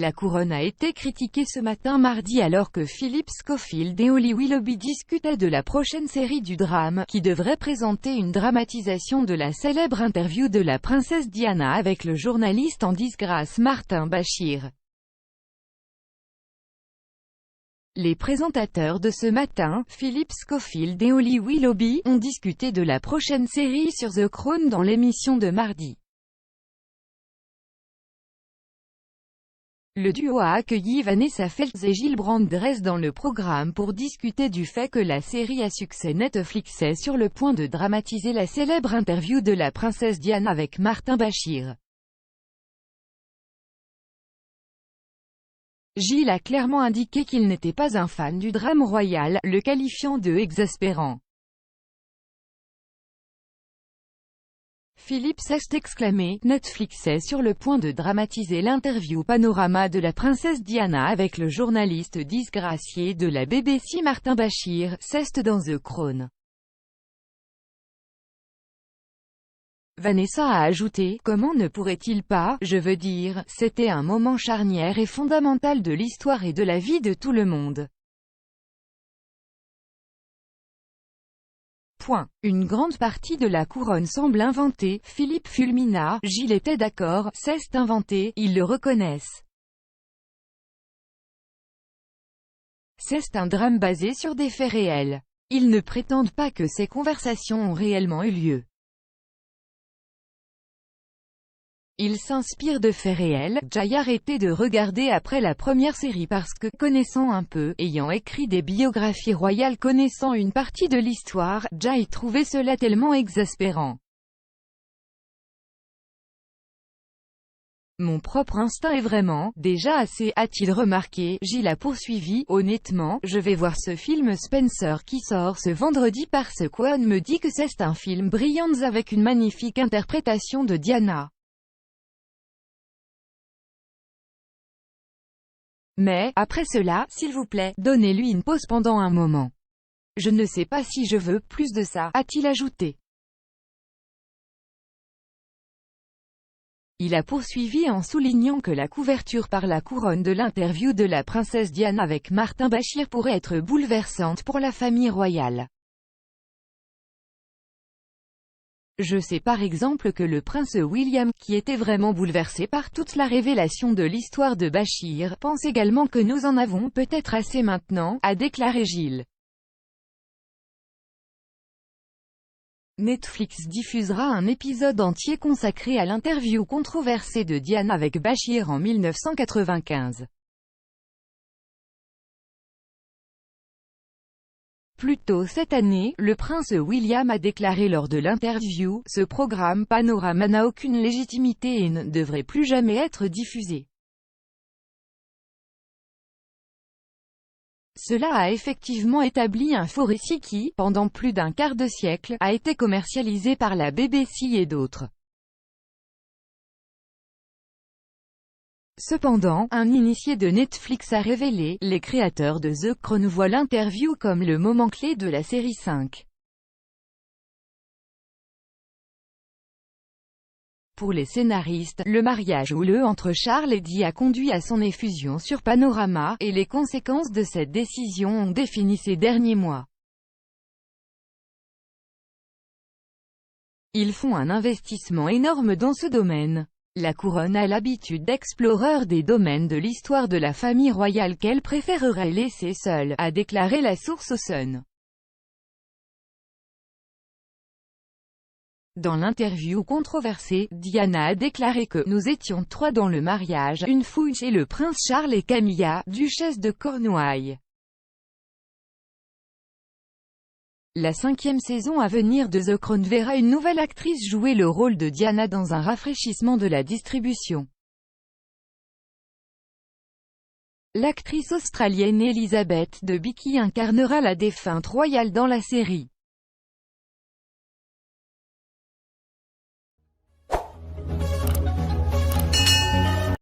La couronne a été critiquée ce matin mardi alors que Philip Schofield et Holly Willoughby discutaient de la prochaine série du drame, qui devrait présenter une dramatisation de la célèbre interview de la princesse Diana avec le journaliste en disgrâce Martin Bashir. Les présentateurs de ce matin, Philip Schofield et Holly Willoughby, ont discuté de la prochaine série sur The Crown dans l'émission de mardi. Le duo a accueilli Vanessa Feltz et Gillibrand Dress dans le programme pour discuter du fait que la série à succès Netflix est sur le point de dramatiser la célèbre interview de la princesse Diana avec Martin Bashir. Gilles a clairement indiqué qu'il n'était pas un fan du drame royal, le qualifiant de exaspérant. Philippe s'est exclamé, Netflix est sur le point de dramatiser l'interview panorama de la princesse Diana avec le journaliste disgracié de la BBC Martin Bashir, c'est dans The Crown. Vanessa a ajouté, comment ne pourrait-il pas, je veux dire, c'était un moment charnière et fondamental de l'histoire et de la vie de tout le monde. Une grande partie de la couronne semble inventée, Philippe fulmina, Gilles était d'accord, c'est inventé, ils le reconnaissent. C'est un drame basé sur des faits réels. Ils ne prétendent pas que ces conversations ont réellement eu lieu. Il s'inspire de faits réels. J'ai arrêté de regarder après la première série parce que, connaissant un peu, ayant écrit des biographies royales connaissant une partie de l'histoire, j'ai trouvé cela tellement exaspérant. Mon propre instinct est vraiment, déjà assez, a-t-il remarqué. Gilles a poursuivi, honnêtement, je vais voir ce film Spencer qui sort ce vendredi parce qu'on me dit que c'est un film brillant avec une magnifique interprétation de Diana. Mais, après cela, s'il vous plaît, donnez-lui une pause pendant un moment. Je ne sais pas si je veux plus de ça, a-t-il ajouté. Il a poursuivi en soulignant que la couverture par la couronne de l'interview de la princesse Diana avec Martin Bashir pourrait être bouleversante pour la famille royale. Je sais par exemple que le prince William, qui était vraiment bouleversé par toute la révélation de l'histoire de Bashir, pense également que nous en avons peut-être assez maintenant, a déclaré Gilles. Netflix diffusera un épisode entier consacré à l'interview controversée de Diana avec Bashir en 1995. Plus tôt cette année, le prince William a déclaré lors de l'interview, ce programme Panorama n'a aucune légitimité et ne devrait plus jamais être diffusé. Cela a effectivement établi un faux récit qui, pendant plus d'un quart de siècle, a été commercialisé par la BBC et d'autres. Cependant, un initié de Netflix a révélé, les créateurs de The Crown voient l'interview comme le moment clé de la série 5. Pour les scénaristes, le mariage houleux entre Charles et Di a conduit à son effusion sur Panorama, et les conséquences de cette décision ont défini ces derniers mois. Ils font un investissement énorme dans ce domaine. La couronne a l'habitude d'explorer des domaines de l'histoire de la famille royale qu'elle préférerait laisser seule, a déclaré la source au Sun. Dans l'interview controversée, Diana a déclaré que « Nous étions trois dans le mariage, une fouille chez le prince Charles et Camilla, duchesse de Cornouailles. » La 5e saison à venir de The Crown verra une nouvelle actrice jouer le rôle de Diana dans un rafraîchissement de la distribution. L'actrice australienne Elizabeth Debicki incarnera la défunte royale dans la série.